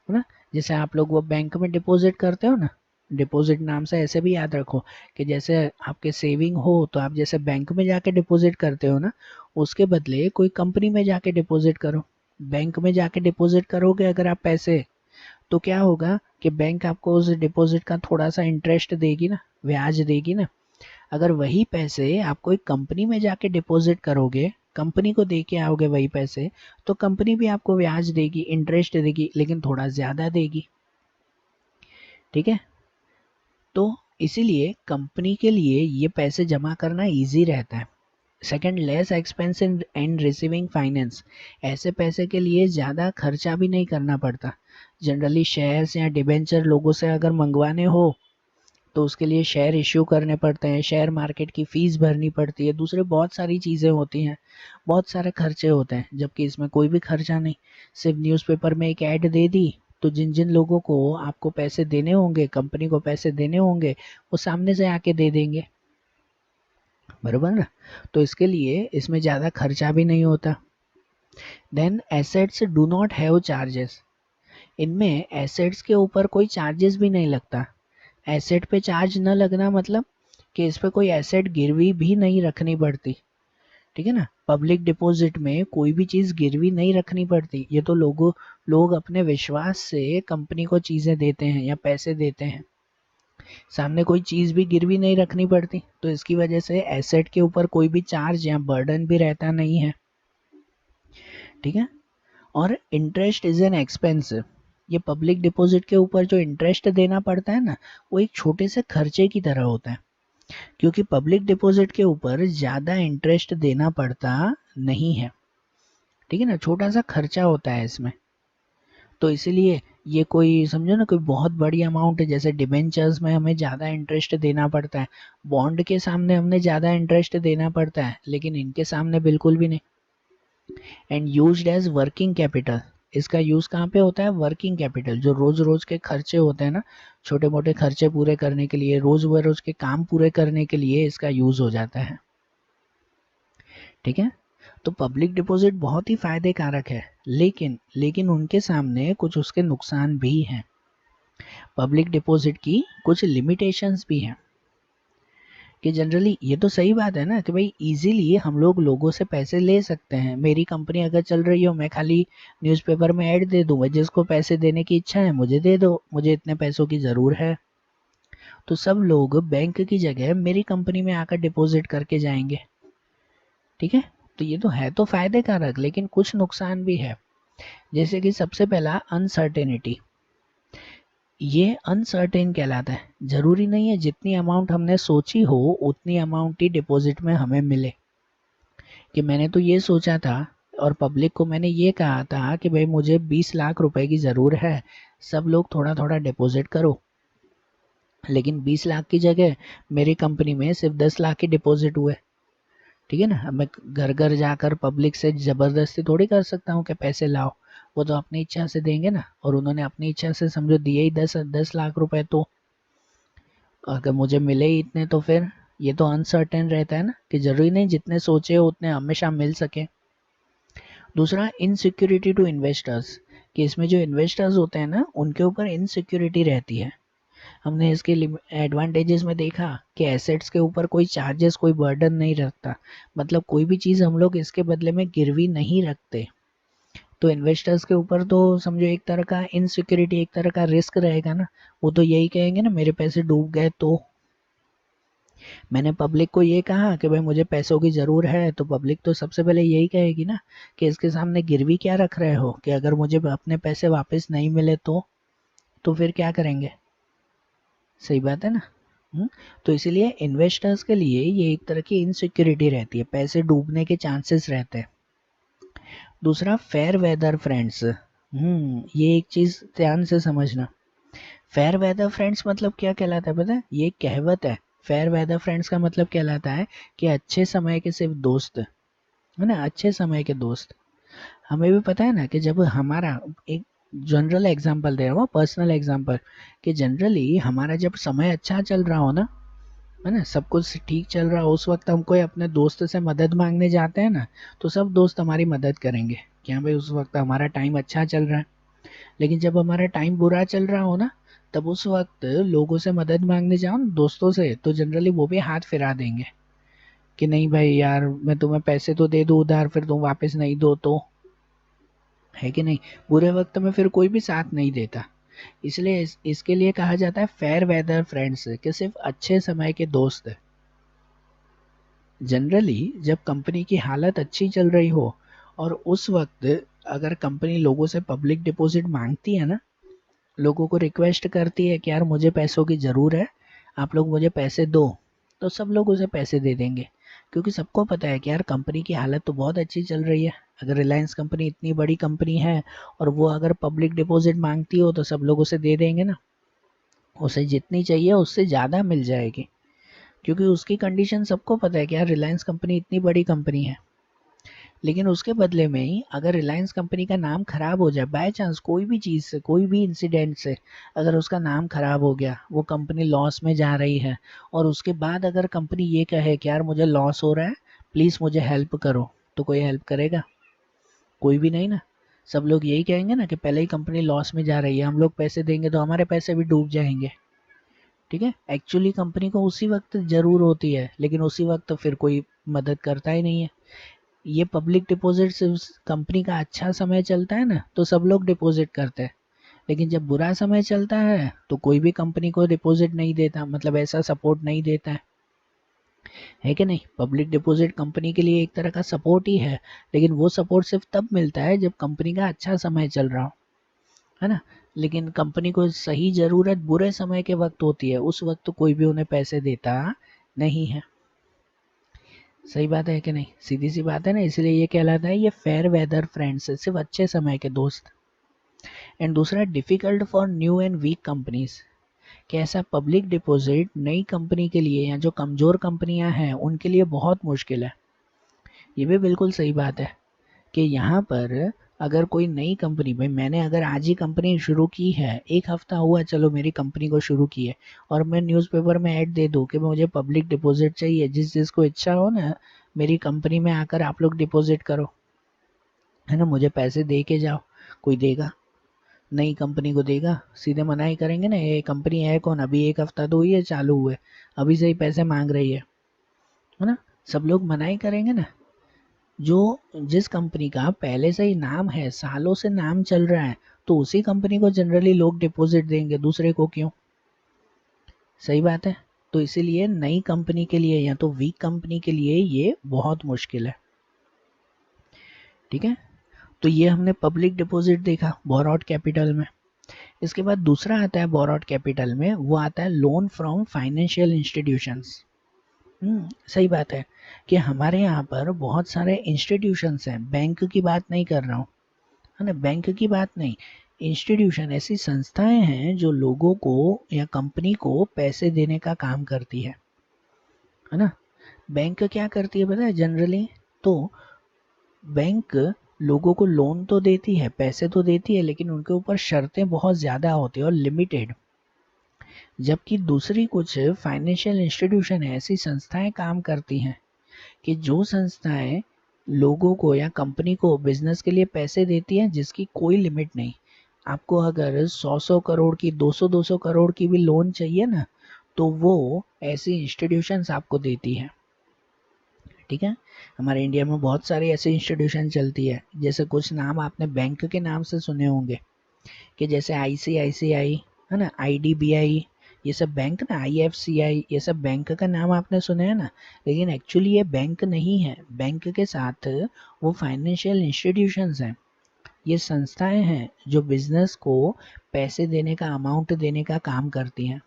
है ना। जैसे आप लोग वो बैंक में डिपॉजिट करते हो ना, डिपॉजिट नाम से ऐसे भी याद रखो कि जैसे आपके सेविंग हो तो आप जैसे बैंक में जाके डिपॉजिट करते हो ना, उसके बदले कोई कंपनी में जाके डिपॉजिट करो। बैंक में जाके डिपॉजिट करोगे अगर आप पैसे, तो क्या होगा कि बैंक आपको उस डिपॉजिट का थोड़ा सा इंटरेस्ट देगी ना, ब्याज देगी ना। अगर वही पैसे आप कोई कंपनी में जाके डिपॉजिट करोगे, कंपनी को दे के आओगे वही पैसे, तो कंपनी भी आपको ब्याज देगी, इंटरेस्ट देगी, लेकिन थोड़ा ज़्यादा देगी, ठीक है। तो इसीलिए कंपनी के लिए ये पैसे जमा करना इजी रहता है। Second, less expense and receiving finance, ऐसे पैसे के लिए ज़्यादा खर्चा भी नहीं करना पड़ता। जनरली शेयर्स या डिबेंचर लोगों से अगर मंगवाने हो तो उसके लिए शेयर इश्यू करने पड़ते हैं, शेयर मार्केट की फ़ीस भरनी पड़ती है, दूसरे बहुत सारी चीज़ें होती हैं, बहुत सारे खर्चे होते हैं। जबकि इसमें कोई भी खर्चा नहीं, सिर्फ न्यूज़पेपर में एक ऐड दे दी, तो जिन जिन लोगों को आपको पैसे देने होंगे, कंपनी को पैसे देने होंगे, वो सामने से आके दे देंगे, बराबर ना। तो इसके लिए इसमें ज़्यादा खर्चा भी नहीं होता। Then assets do not have charges, इनमें एसेट्स के ऊपर कोई चार्जेस भी नहीं लगता। एसेट पे चार्ज न लगना मतलब कि इस पे कोई एसेट गिरवी भी नहीं रखनी पड़ती, ठीक है ना। पब्लिक डिपॉजिट में कोई भी चीज़ गिरवी नहीं रखनी पड़ती, ये तो लोग अपने विश्वास से कंपनी को चीज़ें देते हैं या पैसे देते हैं, सामने कोई चीज़ भी गिरवी नहीं रखनी पड़ती, तो इसकी वजह से एसेट के ऊपर कोई भी चार्ज या बर्डन भी रहता नहीं है, ठीक है। और इंटरेस्ट इज एन एक्सपेंस, ये पब्लिक डिपॉजिट के ऊपर जो इंटरेस्ट देना पड़ता है ना, वो एक छोटे से खर्चे की तरह होता है, क्योंकि पब्लिक डिपॉजिट के ऊपर ज़्यादा इंटरेस्ट देना पड़ता नहीं है, ठीक है ना, छोटा सा खर्चा होता है इसमें। तो इसीलिए ये कोई समझो ना कोई बहुत बड़ी अमाउंट है, जैसे डिबेंचर्स में हमें ज़्यादा इंटरेस्ट देना पड़ता है, बॉन्ड के सामने हमने ज़्यादा इंटरेस्ट देना पड़ता है, लेकिन इनके सामने बिल्कुल भी नहीं। And used as working capital, इसका यूज़ कहाँ पे होता है, वर्किंग कैपिटल, जो रोज़ रोज़ के खर्चे होते हैं ना, छोटे मोटे खर्चे पूरे करने के लिए, रोज़ बरोज़ के काम पूरे करने के लिए इसका यूज़ हो जाता है, ठीक है। तो पब्लिक डिपॉजिट बहुत ही फायदे कारक है, लेकिन लेकिन उनके सामने कुछ उसके नुकसान भी हैं। पब्लिक डिपॉजिट की कुछ लिमिटेशंस भी हैं, कि जनरली ये तो सही बात है ना कि भाई इजीली हम लोग लोगों से पैसे ले सकते हैं। मेरी कंपनी अगर चल रही हो, मैं खाली न्यूज़पेपर में ऐड दे दूंगा, जिसको पैसे देने की इच्छा है मुझे दे दो, मुझे इतने पैसों की ज़रूर है, तो सब लोग बैंक की जगह मेरी कंपनी में आकर डिपॉजिट करके जाएंगे, ठीक है। तो ये तो है तो फायदे कारक, लेकिन कुछ नुकसान भी है। जैसे कि सबसे पहला अनसर्टेनिटी, ये अनसर्टेन कहलाता है। ज़रूरी नहीं है जितनी अमाउंट हमने सोची हो उतनी अमाउंट ही डिपॉजिट में हमें मिले। कि मैंने तो ये सोचा था और पब्लिक को मैंने ये कहा था कि भाई मुझे 20 लाख रुपए की ज़रूर है, सब लोग थोड़ा थोड़ा डिपॉजिट करो, लेकिन 20 लाख की जगह मेरी कंपनी में सिर्फ 10 लाख के डिपॉजिट हुए, ठीक है ना। अब मैं घर घर जाकर पब्लिक से ज़बरदस्ती थोड़ी कर सकता हूँ कि पैसे लाओ, वो तो अपनी इच्छा से देंगे ना, और उन्होंने अपनी इच्छा से समझो दिए ही 10 लाख रुपए, तो अगर मुझे मिले ही इतने तो फिर ये तो अनसर्टेन रहता है ना कि जरूरी नहीं जितने सोचे हो उतने हमेशा मिल सके। दूसरा इनसिक्योरिटी टू इन्वेस्टर्स, कि इसमें जो इन्वेस्टर्स होते हैं ना उनके ऊपर इनसिक्योरिटी रहती है। हमने इसके एडवांटेजेस में देखा कि एसेट्स के ऊपर कोई चार्जेस कोई बर्डन नहीं रखता, मतलब कोई भी चीज़ हम लोग इसके बदले में गिरवी नहीं रखते। तो इन्वेस्टर्स के ऊपर तो समझो एक तरह का इनसिक्योरिटी, एक तरह का रिस्क रहेगा ना। वो तो यही कहेंगे ना मेरे पैसे डूब गए तो। मैंने पब्लिक को ये कहा कि भाई मुझे पैसों की ज़रूर है, तो पब्लिक तो सबसे पहले यही कहेगी ना कि इसके सामने गिरवी क्या रख रहे हो, कि अगर मुझे अपने पैसे वापस नहीं मिले तो फिर क्या करेंगे। सही बात है ना। तो इसीलिए इन्वेस्टर्स के लिए ये एक तरह की इनसिक्योरिटी रहती है, पैसे डूबने के चांसेस रहते हैं। दूसरा फेयर वेदर फ्रेंड्स। ये एक चीज़ ध्यान से समझना। फेयर वेदर फ्रेंड्स मतलब क्या कहलाता है पता है, ये एक कहावत है। फेयर वेदर फ्रेंड्स का मतलब कहलाता है कि अच्छे समय के सिर्फ दोस्त, है ना, अच्छे समय के दोस्त। हमें भी पता है ना कि जब हमारा एक जनरल एग्जांपल दे रहा हूँ, पर्सनल एग्जांपल, कि जनरली हमारा जब समय अच्छा चल रहा हो ना, है ना, सब कुछ ठीक चल रहा हो, उस वक्त हम कोई अपने दोस्त से मदद मांगने जाते हैं ना, तो सब दोस्त हमारी मदद करेंगे कि हाँ भाई उस वक्त हमारा टाइम अच्छा चल रहा है। लेकिन जब हमारा टाइम बुरा चल रहा हो ना, तब उस वक्त लोगों से मदद मांगने जाओ ना दोस्तों से, तो जनरली वो भी हाथ फिरा देंगे कि नहीं भाई यार मैं तुम्हें पैसे तो दे दूँ उधार, फिर तुम वापस नहीं दो तो, है कि नहीं। बुरे वक्त में फिर कोई भी साथ नहीं देता। इसलिए इसके लिए कहा जाता है फेयर वेदर फ्रेंड्स, कि सिर्फ अच्छे समय के दोस्त। जनरली जब कंपनी की हालत अच्छी चल रही हो और उस वक्त अगर कंपनी लोगों से पब्लिक डिपॉजिट मांगती है ना, लोगों को रिक्वेस्ट करती है कि यार मुझे पैसों की ज़रूर है, आप लोग मुझे पैसे दो, तो सब लोग उसे पैसे दे देंगे। क्योंकि सबको पता है कि यार कंपनी की हालत तो बहुत अच्छी चल रही है। अगर रिलायंस कंपनी इतनी बड़ी कंपनी है और वो अगर पब्लिक डिपॉजिट मांगती हो तो सब लोग उसे दे देंगे ना, उसे जितनी चाहिए उससे ज़्यादा मिल जाएगी। क्योंकि उसकी कंडीशन सबको पता है कि यार रिलायंस कंपनी इतनी बड़ी कंपनी है। लेकिन उसके बदले में ही अगर रिलायंस कंपनी का नाम खराब हो जाए बाय चांस, कोई भी चीज़ से, कोई भी इंसिडेंट से, अगर उसका नाम खराब हो गया, वो कंपनी लॉस में जा रही है, और उसके बाद अगर कंपनी ये कहे कि यार मुझे लॉस हो रहा है, प्लीज़ मुझे हेल्प करो, तो कोई हेल्प करेगा? कोई भी नहीं ना। सब लोग यही कहेंगे ना कि पहले ही कंपनी लॉस में जा रही है, हम लोग पैसे देंगे तो हमारे पैसे भी डूब जाएंगे। ठीक है, एक्चुअली कंपनी को उसी वक्त ज़रूर होती है, लेकिन उसी वक्त फिर कोई मदद करता ही नहीं है। ये पब्लिक डिपॉजिट से उस कंपनी का अच्छा समय चलता है ना, तो सब लोग डिपॉजिट करते हैं। लेकिन जब बुरा समय चलता है तो कोई भी कंपनी को डिपॉजिट नहीं देता, मतलब ऐसा सपोर्ट नहीं देता है कि नहीं। पब्लिक डिपॉजिट कंपनी के लिए एक तरह का सपोर्ट ही है, लेकिन वो सपोर्ट सिर्फ तब मिलता है जब कंपनी का अच्छा समय चल रहा हो, है ना। लेकिन कंपनी को सही ज़रूरत बुरे समय के वक्त होती है, उस वक्त तो कोई भी उन्हें पैसे देता नहीं है। सही बात है कि नहीं, सीधी सी बात है ना। इसलिए ये कहलाता है ये फेयर वेदर फ्रेंड्स, सिर्फ अच्छे समय के दोस्त। एंड दूसरा difficult for new and weak companies, कि ऐसा पब्लिक डिपॉजिट नई कंपनी के लिए या जो कमज़ोर कंपनियां हैं उनके लिए बहुत मुश्किल है। ये भी बिल्कुल सही बात है कि यहाँ पर अगर कोई नई कंपनी, भाई मैंने अगर आज ही कंपनी शुरू की है, एक हफ्ता हुआ चलो मेरी कंपनी को शुरू की है, और मैं न्यूज़पेपर में ऐड दे दूँ कि मुझे पब्लिक डिपॉजिट चाहिए, जिस जिसको इच्छा हो ना मेरी कंपनी में आकर आप लोग डिपॉजिट करो, है ना, मुझे पैसे दे के जाओ, कोई देगा? नई कंपनी को देगा? सीधे मना ही करेंगे ना, ये कंपनी है कौन, अभी एक हफ्ता तो हुई है चालू हुए, अभी से ही पैसे मांग रही है ना। सब लोग मना ही करेंगे ना। जो जिस कंपनी का पहले से ही नाम है, सालों से नाम चल रहा है, तो उसी कंपनी को जनरली लोग डिपॉजिट देंगे, दूसरे को क्यों। सही बात है। तो इसीलिए नई कंपनी के लिए या तो वीक कंपनी के लिए ये बहुत मुश्किल है। ठीक है, तो ये हमने पब्लिक डिपॉजिट देखा बोरोड कैपिटल में। इसके बाद दूसरा आता है बोरोड कैपिटल में, वो आता है लोन फ्रॉम फाइनेंशियल इंस्टीट्यूशंस। सही बात है कि हमारे यहाँ पर बहुत सारे इंस्टीट्यूशंस हैं, बैंक की बात नहीं कर रहा हूँ, है ना, बैंक की बात नहीं। इंस्टीट्यूशन ऐसी संस्थाएं हैं जो लोगों को या कंपनी को पैसे देने का काम करती है ना। बैंक क्या करती है पता है जनरली? तो बैंक लोगों को लोन तो देती है, पैसे तो देती है, लेकिन उनके ऊपर शर्तें बहुत ज़्यादा होती है और लिमिटेड। जबकि दूसरी कुछ फाइनेंशियल इंस्टीट्यूशन ऐसी संस्थाएं काम करती हैं कि जो संस्थाएं लोगों को या कंपनी को बिजनेस के लिए पैसे देती हैं जिसकी कोई लिमिट नहीं। आपको अगर 100 करोड़ की 200 करोड़ की भी लोन चाहिए ना, तो वो ऐसी इंस्टीट्यूशंस आपको देती है। ठीक है, हमारे इंडिया में बहुत सारी ऐसी इंस्टीट्यूशन चलती है। जैसे कुछ नाम आपने बैंक के नाम से सुने होंगे कि जैसे ICICI है ना, IDBI, ये सब बैंक ना, IFCI, ये सब बैंक का नाम आपने सुना है ना। लेकिन एक्चुअली ये बैंक नहीं है, बैंक के साथ वो फाइनेंशियल इंस्टीट्यूशंस हैं, ये संस्थाएं हैं जो बिजनेस को पैसे देने का, अमाउंट देने का काम करती हैं।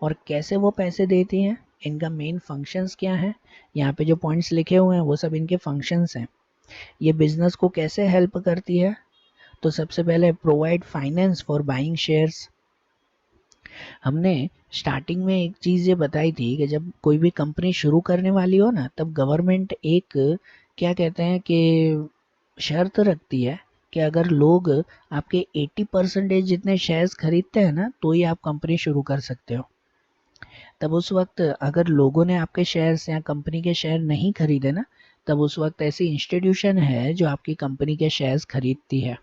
और कैसे वो पैसे देती हैं, इनका मेन फंक्शंस क्या है, यहाँ पे जो पॉइंट्स लिखे हुए हैं वो सब इनके फंक्शंस हैं। ये बिजनेस को कैसे हेल्प करती है, तो सबसे पहले provide finance for buying shares. हमने स्टार्टिंग में एक चीज़ ये बताई थी कि जब कोई भी कंपनी शुरू करने वाली हो ना, तब गवर्नमेंट एक क्या कहते हैं कि शर्त रखती है कि अगर लोग आपके 80% जितने शेयर्स खरीदते हैं ना, तो ही आप कंपनी शुरू कर सकते हो। तब उस वक्त अगर लोगों ने आपके शेयर्स या कंपनी के शेयर नहीं खरीदे ना, तब उस वक्त ऐसी इंस्टीट्यूशन है जो आपकी कंपनी के शेयर्स खरीदती है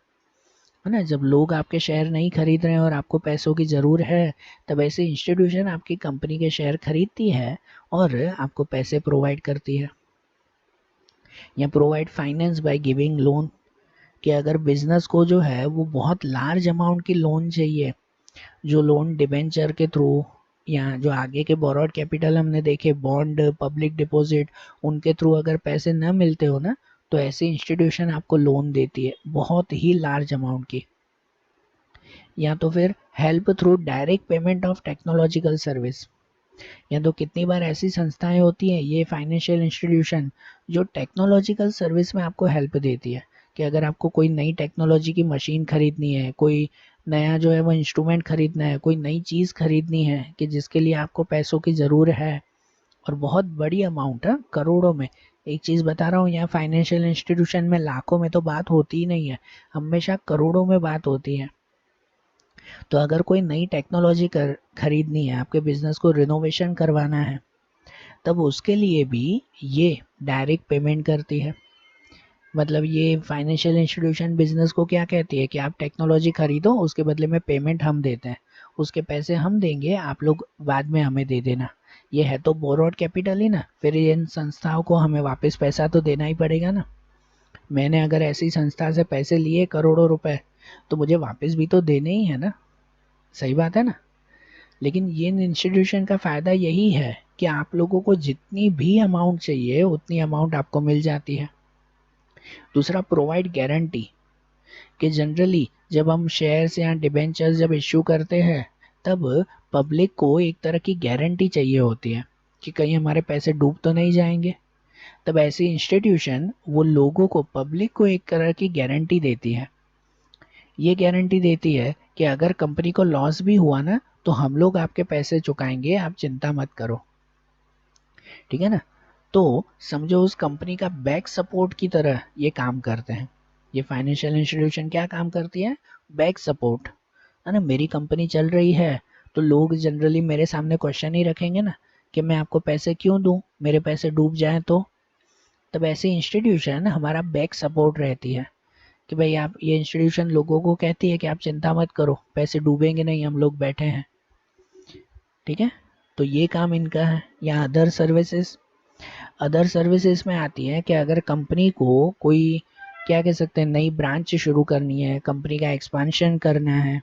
ना। जब लोग आपके शेयर नहीं खरीद रहे हैं और आपको पैसों की ज़रूर है, तब ऐसी इंस्टीट्यूशन आपकी कंपनी के शेयर खरीदती है और आपको पैसे प्रोवाइड करती है। या provide finance by giving loan, कि अगर बिजनेस को जो है वो बहुत लार्ज अमाउंट की लोन चाहिए, जो लोन डिबेंचर के थ्रू या जो आगे के बोरोड कैपिटल हमने देखे, बॉन्ड, पब्लिक डिपॉजिट, उनके थ्रू अगर पैसे न मिलते हो ना, तो ऐसी इंस्टीट्यूशन आपको लोन देती है बहुत ही लार्ज अमाउंट की। या तो फिर help through direct payment of technological service, या तो कितनी बार ऐसी संस्थाएं होती हैं, ये फाइनेंशियल इंस्टीट्यूशन, जो टेक्नोलॉजिकल सर्विस में आपको हेल्प देती है। कि अगर आपको कोई नई टेक्नोलॉजी की मशीन खरीदनी है, कोई नया जो है वो इंस्ट्रूमेंट खरीदना है, कोई नई चीज़ खरीदनी है कि जिसके लिए आपको पैसों की ज़रूर है, और बहुत बड़ी अमाउंट है, करोड़ों में। एक चीज़ बता रहा हूँ, यहाँ फाइनेंशियल इंस्टीट्यूशन में लाखों में तो बात होती ही नहीं है, हमेशा करोड़ों में बात होती है। तो अगर कोई नई टेक्नोलॉजी खरीदनी है, आपके बिजनेस को रिनोवेशन करवाना है, तब उसके लिए भी ये डायरेक्ट पेमेंट करती है। मतलब ये फाइनेंशियल इंस्टीट्यूशन बिजनेस को क्या कहती है कि आप टेक्नोलॉजी खरीदो, उसके बदले में पेमेंट हम देते हैं, उसके पैसे हम देंगे, आप लोग बाद में हमें दे देना। ये है तो बोरोड कैपिटल ही ना, फिर इन संस्थाओं को हमें वापस पैसा तो देना ही पड़ेगा ना। मैंने अगर ऐसी संस्था से पैसे लिए करोड़ों रुपए, तो मुझे वापस भी तो देने ही है ना। सही बात है ना। लेकिन ये इंस्टीट्यूशन का फ़ायदा यही है कि आप लोगों को जितनी भी अमाउंट चाहिए उतनी अमाउंट आपको मिल जाती है। दूसरा, प्रोवाइड गारंटी, कि जनरली जब हम शेयर्स या डिबेंचर्स जब इश्यू करते हैं, तब पब्लिक को एक तरह की गारंटी चाहिए होती है कि कहीं हमारे पैसे डूब तो नहीं जाएंगे। तब ऐसी इंस्टीट्यूशन वो लोगों को, पब्लिक को एक तरह की गारंटी देती है। ये गारंटी देती है कि अगर कंपनी को लॉस भी हुआ ना, तो हम लोग आपके पैसे चुकाएंगे, आप चिंता मत करो। ठीक है ना। तो समझो उस कंपनी का बैक सपोर्ट की तरह ये काम करते हैं। ये फाइनेंशियल इंस्टीट्यूशन क्या काम करती है, बैक सपोर्ट, है ना। मेरी कंपनी चल रही है, तो लोग जनरली मेरे सामने क्वेश्चन ही रखेंगे ना कि मैं आपको पैसे क्यों दूं, मेरे पैसे डूब जाएं तो। तब ऐसी इंस्टीट्यूशन हमारा बैक सपोर्ट रहती है कि भाई आप, ये इंस्टीट्यूशन लोगों को कहती है कि आप चिंता मत करो, पैसे डूबेंगे नहीं, हम लोग बैठे हैं। ठीक है, तो ये काम इनका है। या अदर सर्विसेज, अदर सर्विसेज में आती है कि अगर कंपनी को कोई, क्या कह सकते हैं, नई ब्रांच शुरू करनी है, कंपनी का एक्सपांशन करना है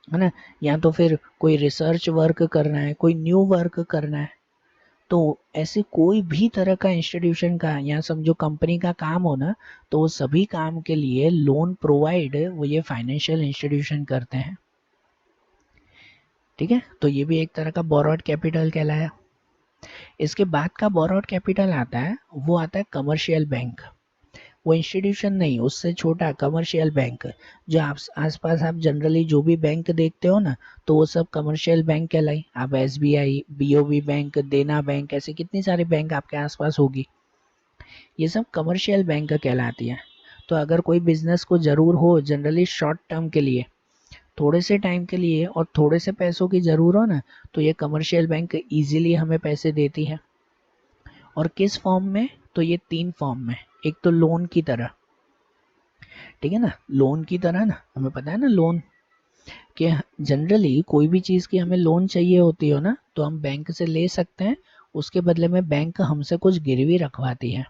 ना, या तो फिर कोई रिसर्च वर्क करना है, कोई न्यू वर्क करना है, तो ऐसे कोई भी तरह का इंस्टीट्यूशन का या समझो कंपनी का काम हो ना, तो वो सभी काम के लिए लोन प्रोवाइड वो ये फाइनेंशियल इंस्टीट्यूशन करते हैं। ठीक है, तो ये भी एक तरह का बोरोड कैपिटल कहलाया। इसके बाद का बोरोड कैपिटल आता है, वो आता है कमर्शियल बैंक। वो इंस्टीट्यूशन नहीं, उससे छोटा कमर्शियल बैंक, जो आप आसपास आप जनरली जो भी बैंक देखते हो ना, तो वो सब कमर्शियल बैंक कहलाई। आप SBI, BOB बैंक, देना बैंक, ऐसे कितनी सारी बैंक आपके आसपास होगी, ये सब कमर्शियल बैंक कहलाती है। तो अगर कोई बिजनेस को ज़रूर हो जनरली शॉर्ट टर्म के लिए, थोड़े से टाइम के लिए और थोड़े से पैसों की ज़रूर हो ना, तो ये कमर्शियल बैंक इजीली हमें पैसे देती है। और किस फॉर्म में? तो ये 3 फॉर्म में। एक तो लोन की तरह, ठीक है ना, लोन की तरह ना, हमें पता है ना लोन, कि जनरली कोई भी चीज़ की हमें लोन चाहिए होती हो ना, तो हम बैंक से ले सकते हैं। उसके बदले में बैंक हमसे कुछ गिरवी रखवाती है,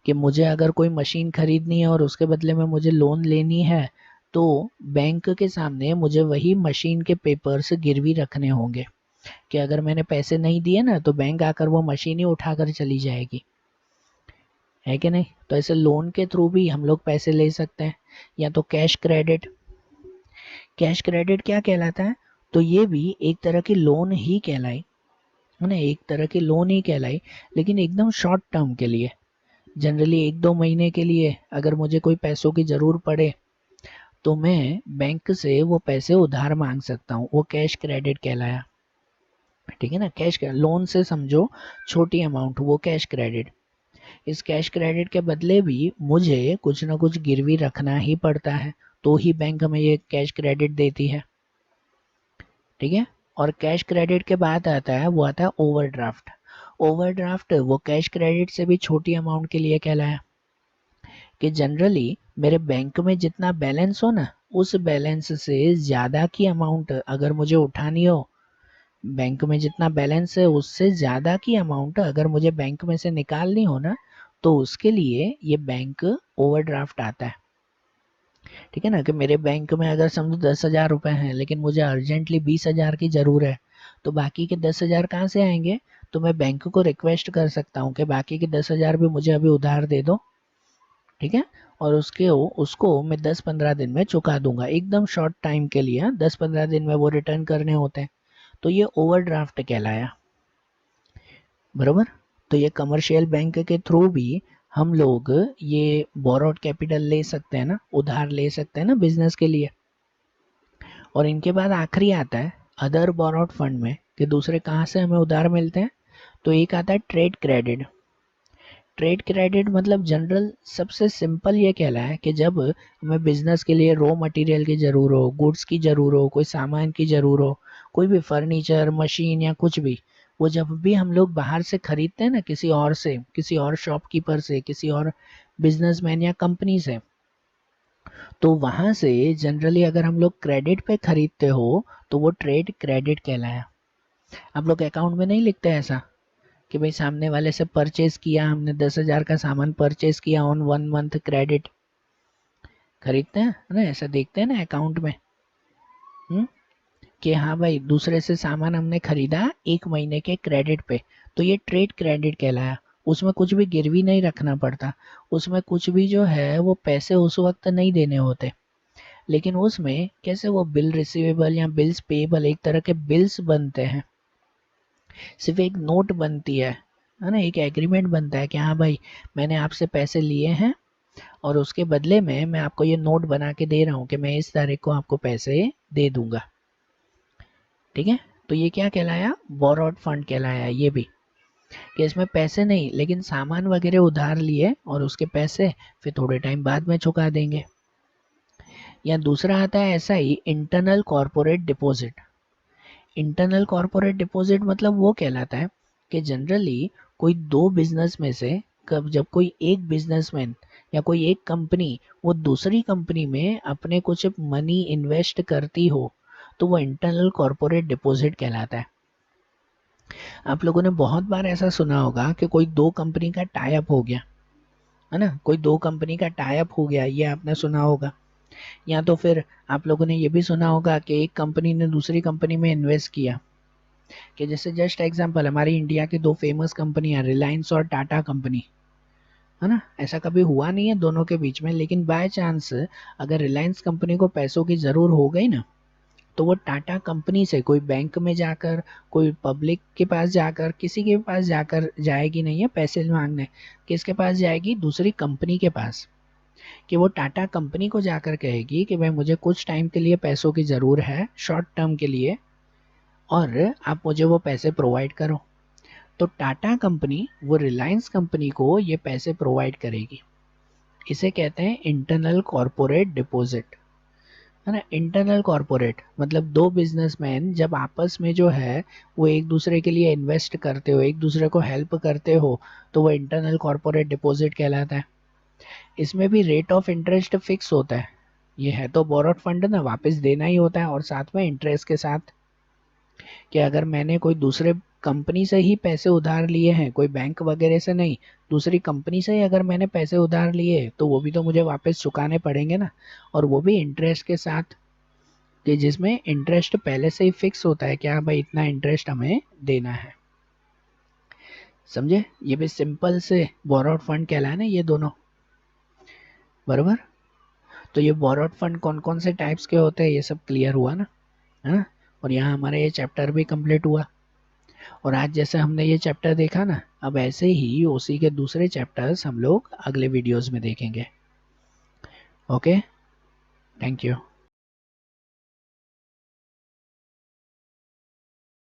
कि मुझे अगर कोई मशीन खरीदनी है और उसके बदले में मुझे लोन लेनी है, तो बैंक के सामने मुझे वही मशीन के पेपर्स गिरवी रखने होंगे, कि अगर मैंने पैसे नहीं दिए ना, तो बैंक आकर वो मशीन ही उठाकर चली जाएगी, है कि नहीं? तो ऐसे लोन के थ्रू भी हम लोग पैसे ले सकते हैं। या तो कैश क्रेडिट। कैश क्रेडिट क्या कहलाता है? तो ये भी एक तरह की लोन ही कहलाई, है ना, एक तरह की लोन ही कहलाई, लेकिन एकदम शॉर्ट टर्म के लिए। जनरली 1-2 महीने के लिए अगर मुझे कोई पैसों की ज़रूर पड़े, तो मैं बैंक से वो पैसे उधार मांग सकता हूँ, वो कैश क्रेडिट कहलाया, ठीक है ना। कैश लोन से समझो छोटी अमाउंट, वो कैश क्रेडिट। इस कैश क्रेडिट के बदले भी मुझे कुछ ना कुछ गिरवी रखना ही पड़ता है, तो ही बैंक हमें ये कैश क्रेडिट देती है, ठीक है। और कैश क्रेडिट के बाद आता है, वो आता है ओवरड्राफ्ट। ओवरड्राफ्ट वो कैश क्रेडिट से भी छोटी अमाउंट के लिए कहलाया, कि जनरली मेरे बैंक में जितना बैलेंस हो ना, उस बैलेंस से ज़्यादा की अमाउंट अगर मुझे उठानी हो, बैंक में जितना बैलेंस है उससे ज़्यादा की अमाउंट अगर मुझे बैंक में से निकालनी हो ना, तो उसके लिए ये बैंक ओवरड्राफ्ट आता है, ठीक है ना। कि मेरे बैंक में अगर समझो 10,000 रुपये हैं, लेकिन मुझे अर्जेंटली 20,000 की ज़रूर है, तो बाकी के 10,000 कहाँ से आएंगे? तो मैं बैंक को रिक्वेस्ट कर सकता हूँ कि बाकी के 10,000 भी मुझे अभी उधार दे दो, ठीक है। और उसको मैं 10-15 दिन में चुका दूंगा, एकदम शॉर्ट टाइम के लिए, 10-15 दिन में वो रिटर्न करने होते हैं। तो ये ओवरड्राफ्ट कहलाया, बरोबर। तो ये कमर्शियल बैंक के थ्रू भी हम लोग ये बोरोड कैपिटल ले सकते हैं ना, उधार ले सकते हैं ना बिजनेस के लिए। और इनके बाद आखिरी आता है अदर बोरोड फंड में, कि दूसरे कहाँ से हमें उधार मिलते हैं। तो एक आता है ट्रेड क्रेडिट। ट्रेड क्रेडिट मतलब जनरल सबसे सिंपल ये कहला है कि जब हमें बिजनेस के लिए रॉ मटेरियल की ज़रूर हो, गुड्स की ज़रूर हो, कोई सामान की ज़रूर हो, कोई भी फर्नीचर मशीन या कुछ भी, वो जब भी हम लोग बाहर से खरीदते हैं ना, किसी और से, किसी और शॉपकीपर से, किसी और बिजनेसमैन या कंपनी से, तो वहाँ से जनरली अगर हम लोग क्रेडिट पे खरीदते हो, तो वो ट्रेड क्रेडिट कहलाया। आप लोग अकाउंट में नहीं लिखते ऐसा, कि भाई सामने वाले से परचेज किया हमने, 10,000 का सामान परचेज किया ऑन 1 मंथ क्रेडिट, खरीदते हैं ना, ऐसा देखते हैं ना अकाउंट में। कि हाँ भाई दूसरे से सामान हमने खरीदा 1 महीने के क्रेडिट पे, तो ये ट्रेड क्रेडिट कहलाया। उसमें कुछ भी गिरवी नहीं रखना पड़ता, उसमें कुछ भी जो है वो पैसे उस वक्त नहीं देने होते, लेकिन उसमें कैसे वो बिल रिसीवेबल या बिल्स पेएबल, एक तरह के बिल्स बनते हैं, सिर्फ एक नोट बनती है ना, एक एग्रीमेंट बनता है कि हाँ भाई मैंने आपसे पैसे लिए हैं, और उसके बदले में मैं आपको ये नोट बना के दे रहा हूँ कि मैं इस तारीख को आपको पैसे दे दूंगा, ठीक है। तो ये क्या कहलाया? बोरोड फंड कहलाया ये भी, कि इसमें पैसे नहीं लेकिन सामान वगैरह उधार लिए और उसके पैसे फिर थोड़े टाइम बाद में चुका देंगे। या दूसरा आता है ऐसा ही internal corporate deposit. Internal corporate deposit मतलब वो कहलाता है कि जनरली कोई दो बिजनेस में से, कब जब कोई एक बिजनेसमैन या कोई एक कंपनी वो दूसरी कंपनी में अपने कुछ मनी इन्वेस्ट करती हो, तो वो इंटरनल कॉरपोरेट डिपॉजिट कहलाता है। आप लोगों ने बहुत बार ऐसा सुना होगा कि कोई दो कंपनी का टाई अप हो गया, है ना, कोई दो कंपनी का टाई अप हो गया, ये आपने सुना होगा। या तो फिर आप लोगों ने ये भी सुना होगा कि एक कंपनी ने दूसरी कंपनी में इन्वेस्ट किया, कि जैसे जस्ट एग्जांपल हमारी इंडिया की दो फेमस कंपनियां रिलायंस और टाटा कंपनी, है ना। ऐसा कभी हुआ नहीं है दोनों के बीच में, लेकिन बाय चांस अगर रिलायंस कंपनी को पैसों की ज़रूर हो गई ना, तो वो टाटा कंपनी से कोई बैंक में जाकर, कोई पब्लिक के पास जाकर, किसी के पास जाकर जाएगी नहीं है पैसे मांगने, किसके पास जाएगी? दूसरी कंपनी के पास। कि वो टाटा कंपनी को जाकर कहेगी कि भाई मुझे कुछ टाइम के लिए पैसों की ज़रूर है, शॉर्ट टर्म के लिए, और आप मुझे वो पैसे प्रोवाइड करो। तो टाटा कंपनी वो रिलायंस कंपनी को ये पैसे प्रोवाइड करेगी। इसे कहते हैं इंटरनल कॉरपोरेट डिपॉजिट, है ना। इंटरनल कॉर्पोरेट मतलब दो बिजनेसमैन जब आपस में जो है वो एक दूसरे के लिए इन्वेस्ट करते हो, एक दूसरे को हेल्प करते हो, तो वो इंटरनल कॉर्पोरेट डिपॉजिट कहलाता है। इसमें भी रेट ऑफ इंटरेस्ट फिक्स होता है। ये है तो बोरोड फंड ना, वापस देना ही होता है और साथ में इंटरेस्ट के साथ। कि अगर मैंने कोई दूसरे कंपनी से ही पैसे उधार लिए हैं, कोई बैंक वगैरह से नहीं, दूसरी कंपनी से ही अगर मैंने पैसे उधार लिए तो वो भी तो मुझे वापस चुकाने पड़ेंगे ना, और वो भी इंटरेस्ट के साथ। कि जिसमें इंटरेस्ट पहले से ही फिक्स होता है कि हाँ भाई इतना इंटरेस्ट हमें देना है। समझे? ये भी सिंपल से बोरोड फंड कहलाए ना ये दोनों, बराबर। तो ये बोरोड फंड कौन कौन से टाइप्स के होते हैं ये सब क्लियर हुआ ना, है ना। और यहाँ हमारा ये चैप्टर भी कंप्लीट हुआ। और आज जैसे हमने ये चैप्टर देखा ना, अब ऐसे ही ओसी के दूसरे चैप्टर्स हम लोग अगले वीडियोस में देखेंगे। Okay, thank you.